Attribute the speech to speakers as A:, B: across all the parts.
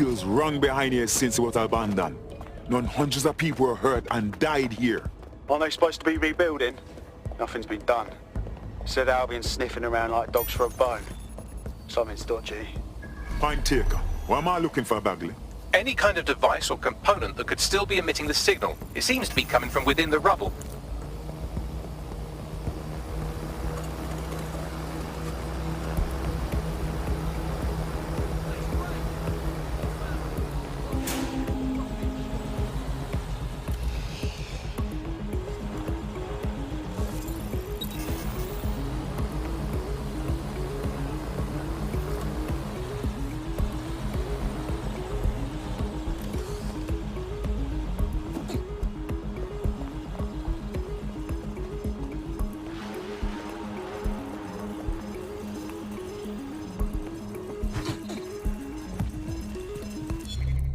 A: feels wrong behind here since it was abandoned. Known hundreds of people were hurt and died here.
B: Aren't they supposed to be rebuilding? Nothing's been done. Said Albion's sniffing around like dogs for a bone. Something's dodgy.
A: Point taker. What am I looking for, Bagley?
C: Any kind of device or component that could still be emitting the signal. It seems to be coming from within the rubble.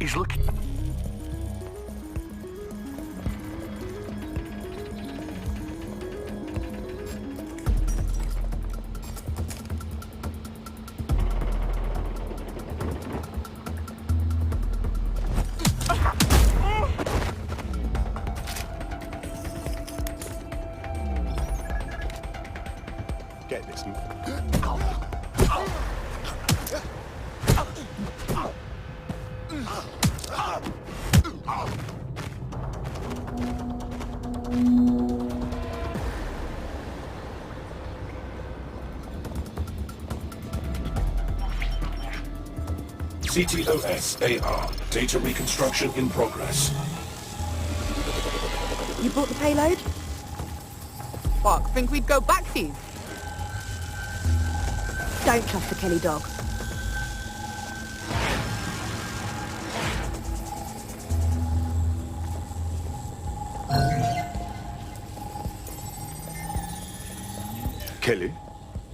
B: He's looking.
A: Get this, man.
D: CTOS-AR. Data reconstruction in progress.
E: You brought the payload?
F: Fuck, think we'd go back to you?
E: Don't trust the Kelly dog.
A: Kelly?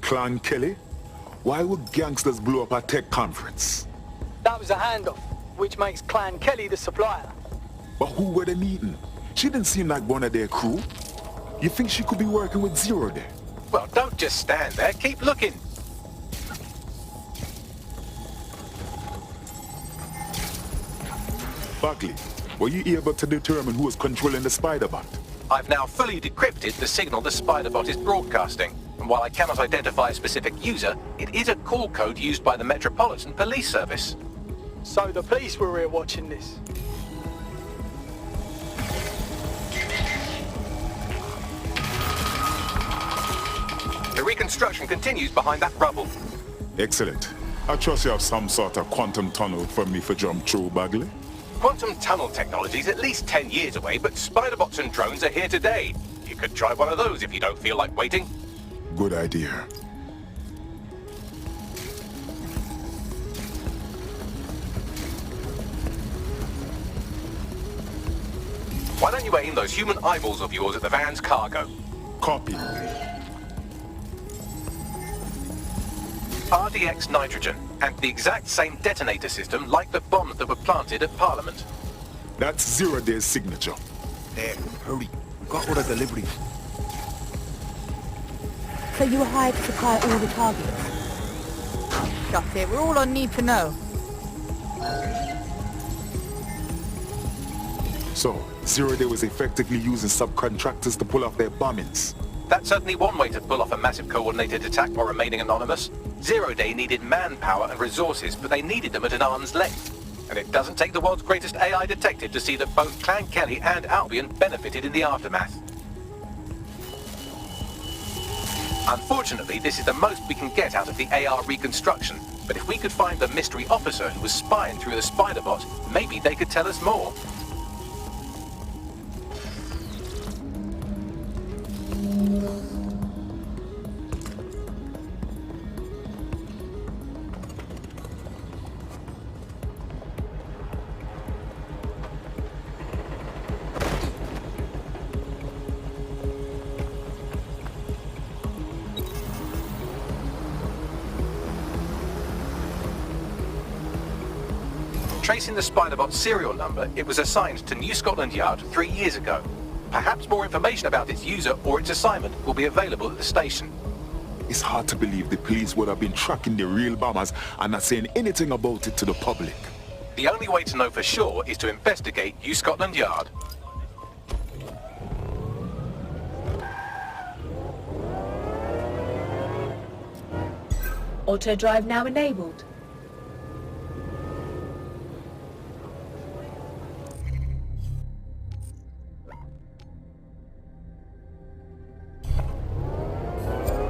A: Clan Kelly? Why would gangsters blow up a tech conference?
G: That was a handoff, which makes Clan Kelly the supplier.
A: But who were they meeting? She didn't seem like one of their crew. You think she could be working with Zero there?
C: Well, don't just stand there. Keep looking.
A: Bagley, were you able to determine who was controlling the spider bot?
C: I've now fully decrypted the signal the Spiderbot is broadcasting. And while I cannot identify a specific user, it is a call code used by the Metropolitan Police Service.
G: So the police were here watching this.
C: The reconstruction continues behind that rubble.
A: Excellent. I trust you have some sort of quantum tunnel for me for jump through, Bagley.
C: Quantum tunnel technology is at least 10 years away, but Spiderbots and drones are here today. You could try one of those if you don't feel like waiting.
A: Good idea.
C: Why don't you aim those human eyeballs of yours at the van's cargo?
A: Copy.
C: RDX nitrogen, and the exact same detonator system like the bombs that were planted at Parliament.
A: That's Zero Day's signature.
H: There, hurry. We've got all the deliveries.
E: So you were hired to supply all the targets?
F: That's it, we're all on need to know.
A: So, Zero Day was effectively using subcontractors to pull off their bombings.
C: That's certainly one way to pull off a massive coordinated attack while remaining anonymous. Zero Day needed manpower and resources, but they needed them at an arm's length. And it doesn't take the world's greatest AI detective to see that both Clan Kelly and Albion benefited in the aftermath. Unfortunately, this is the most we can get out of the AR reconstruction, but if we could find the mystery officer who was spying through the Spiderbot, maybe they could tell us more. Tracing the Spiderbot's serial number, it was assigned to New Scotland Yard 3 years ago. Perhaps more information about its user or its assignment will be available at the station.
A: It's hard to believe the police would have been tracking the real bombers and not saying anything about it to the public.
C: The only way to know for sure is to investigate New Scotland Yard.
I: Auto drive now enabled.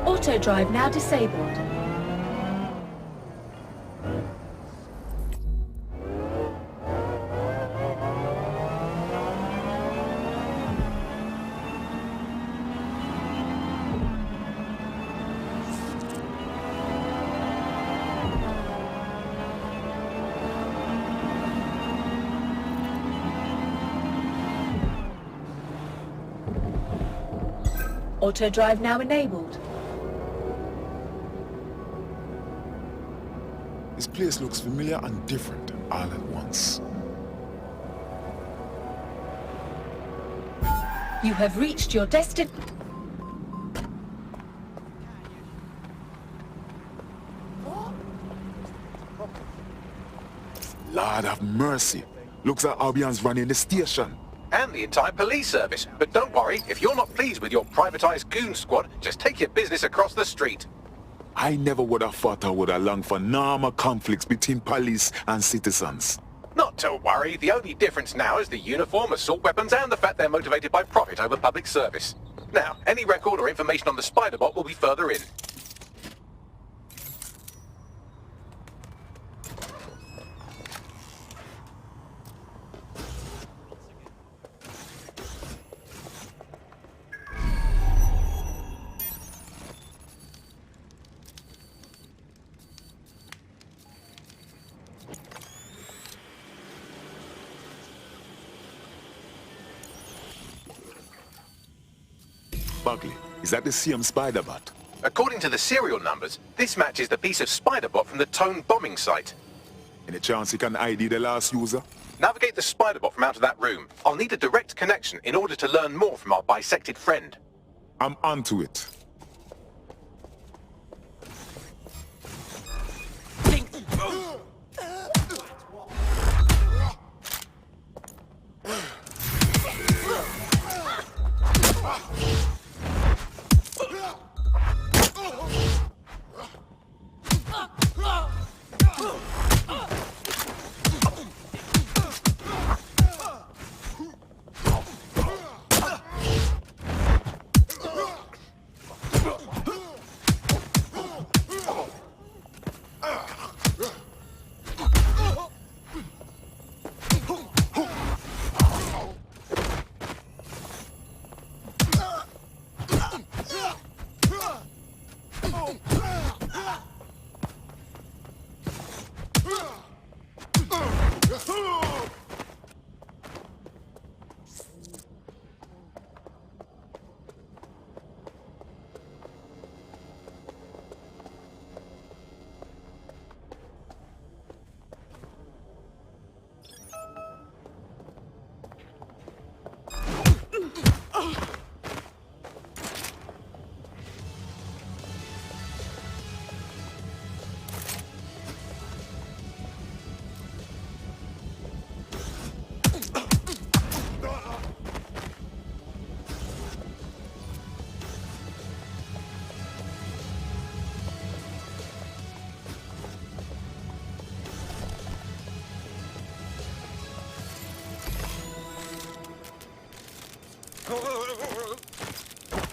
I: Auto drive now disabled. Auto drive now enabled.
A: This place looks familiar and different all at once.
I: You have reached your destination.
A: Lord have mercy. Looks like Albion's running the station.
C: And the entire police service. But don't worry, if you're not pleased with your privatized goon squad, just take your business across the street.
A: I never would have thought I would have longed for normal conflicts between police and citizens.
C: Not to worry, the only difference now is the uniform, assault weapons, and the fact they're motivated by profit over public service. Now, any record or information on the spider bot will be further in.
A: Bagley, is that the same spider bot?
C: According to the serial numbers, this matches the piece of spider bot from the Tone bombing site.
A: Any chance you can ID the last user?
C: Navigate the spider bot from out of that room. I'll need a direct connection in order to learn more from our bisected friend.
A: I'm onto it.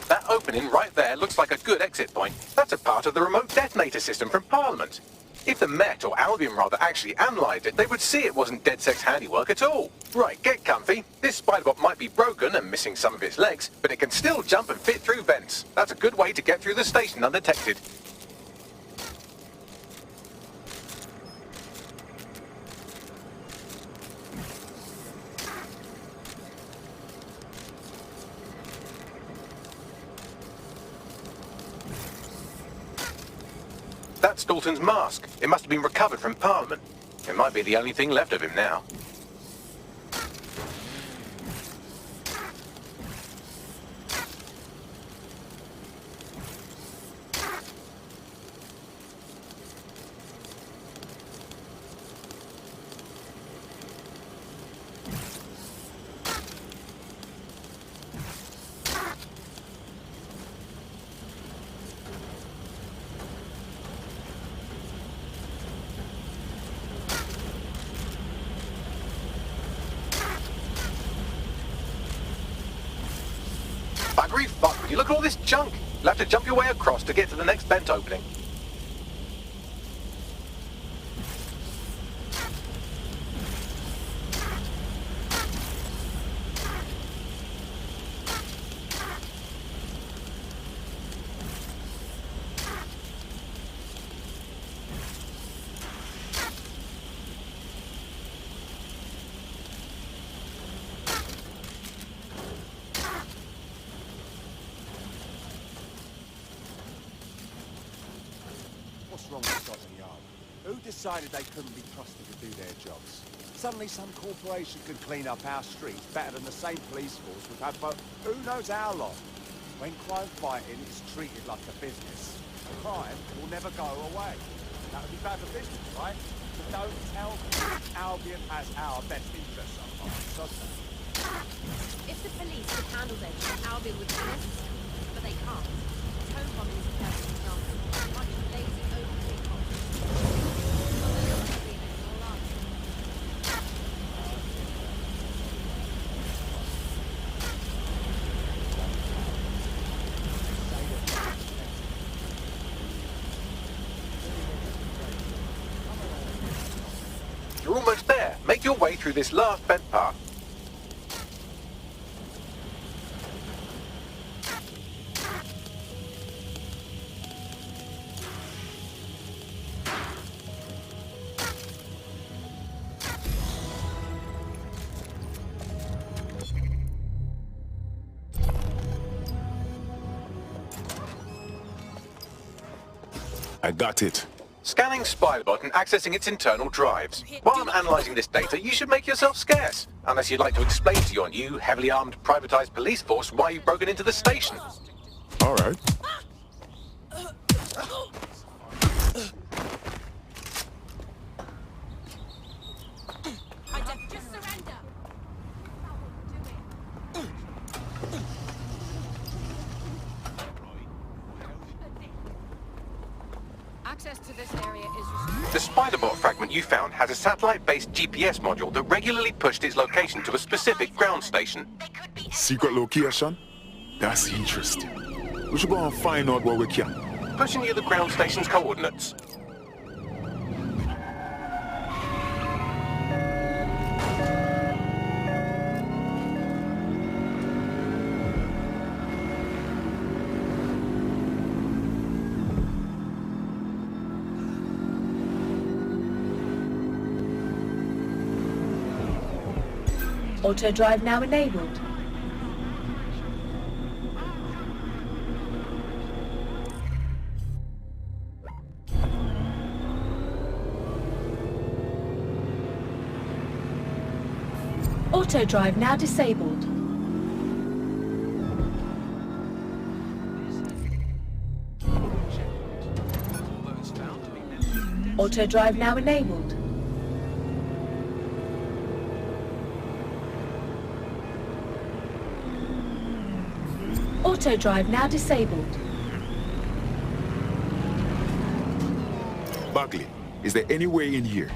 C: That opening right there looks like a good exit point. That's a part of the remote detonator system from Parliament. If the Met, or Albion rather, actually analysed it, they would see it wasn't DedSec's handiwork at all. Right, get comfy. This spider-bot might be broken and missing some of its legs, but it can still jump and fit through vents. That's a good way to get through the station undetected. That's Dalton's mask. It must have been recovered from Parliament. It might be the only thing left of him now. Library? Fuck, you look at all this junk. You'll have to jump your way across to get to the next vent opening.
H: What's wrong with Scotland Yard? Who decided they couldn't be trusted to do their jobs? Suddenly some corporation could clean up our streets better than the same police force we've had for who knows how long. When crime fighting is treated like a business, crime will never go away. That would be bad for business, right? But don't tell me Albion has our best interests at heart, does it?
J: If the police could handle their job, Albion would do this, but they can't. Home bombing is a perfect example. A bunch of lazy, overpaid cops.
C: You're almost there. Make your way through this last vent path.
A: I got it.
C: Scanning Spybot and accessing its internal drives. While I'm analysing this data, you should make yourself scarce. Unless you'd like to explain to your new, heavily armed, privatised police force why you've broken into the station.
A: All right.
J: Just surrender! Access to this area is restricted.
C: The Spiderbot fragment you found has a satellite-based GPS module that regularly pushed its location to a specific ground station.
A: Secret location? That's interesting. We should go and find out what we can.
C: Pushing you the ground station's coordinates.
I: Auto drive now enabled. Auto drive now disabled. Auto drive now enabled. Auto drive now disabled.
A: Bagley, is there any way in here?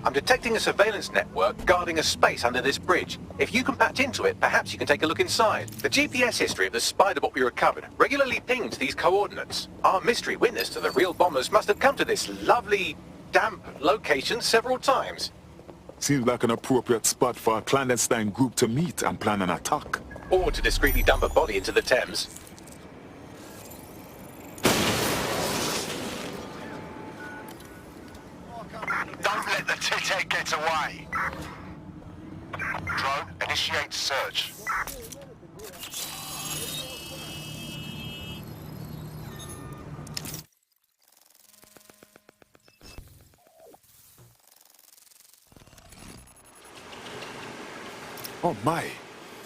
C: I'm detecting a surveillance network guarding a space under this bridge. If you can patch into it, perhaps you can take a look inside. The GPS history of the Spiderbot we recovered regularly pings these coordinates. Our mystery witness to the real bombers must have come to this lovely, damp location several times.
A: Seems like an appropriate spot for a clandestine group to meet and plan an attack.
C: Or to discreetly dump a body into the Thames.
K: Don't let the tit-head get away. Drone, initiate search.
A: Oh my,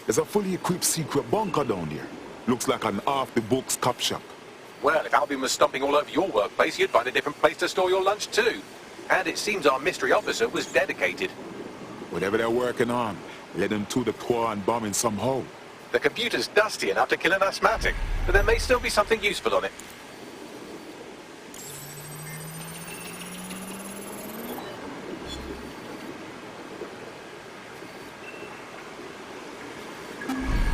A: there's a fully equipped secret bunker down there. Looks like an off-the-books cop shop.
C: Well, if Albion was stomping all over your workplace, you'd find a different place to store your lunch too. And it seems our mystery officer was dedicated.
A: Whatever they're working on, let them to the core and bombing somehow.
C: The computer's dusty enough to kill an asthmatic, but there may still be something useful on it.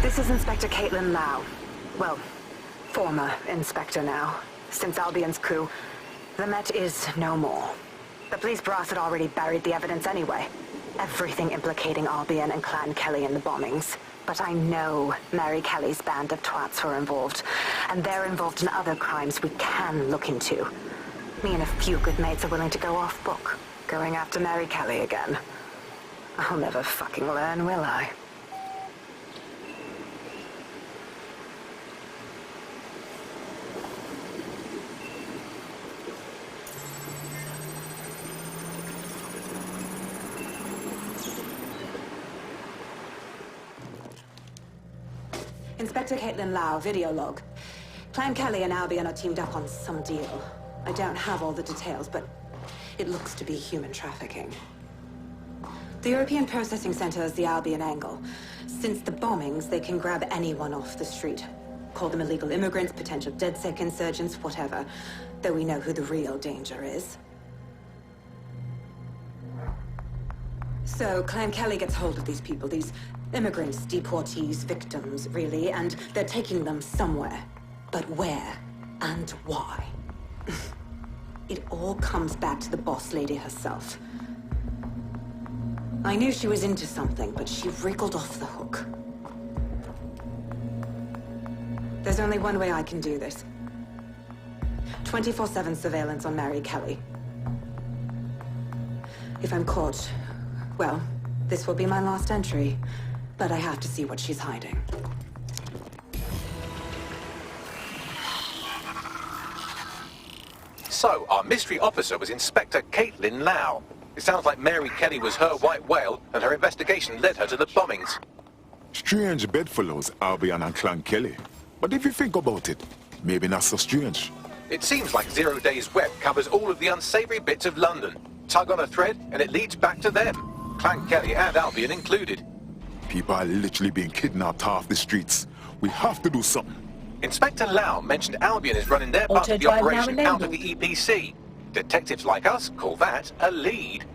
L: This is Inspector Caitlin Lau. Well, former inspector now. Since Albion's coup, the Met is no more. The police brass had already buried the evidence anyway. Everything implicating Albion and Clan Kelly in the bombings. But I know Mary Kelly's band of twats were involved, and they're involved in other crimes we can look into. Me and a few good mates are willing to go off book, going after Mary Kelly again. I'll never fucking learn, will I? Inspector Caitlin Lau, video log. Clan Kelly and Albion are teamed up on some deal. I don't have all the details, but it looks to be human trafficking. The European Processing Center is the Albion angle. Since the bombings, they can grab anyone off the street. Call them illegal immigrants, potential DedSec insurgents, whatever. Though we know who the real danger is. So, Clan Kelly gets hold of these people, these immigrants, deportees, victims, really, and they're taking them somewhere. But where and why? It all comes back to the boss lady herself. I knew she was into something, but she wriggled off the hook. There's only one way I can do this. 24/7 surveillance on Mary Kelly. If I'm caught, well, this will be my last entry. But I have to see what she's hiding.
C: So, our mystery officer was Inspector Caitlin Lau. It sounds like Mary Kelly was her white whale, and her investigation led her to the bombings.
A: Strange bedfellows, Albion and Clan Kelly. But if you think about it, maybe not so strange.
C: It seems like 0 Day's web covers all of the unsavory bits of London. Tug on a thread, and it leads back to them. Clan Kelly and Albion included.
A: People are literally being kidnapped off the streets. We have to do something.
C: Inspector Lau mentioned Albion is running their part of the
I: Auto-drive now
C: operation out of
I: enabled.
C: the EPC. Detectives like us call that a lead.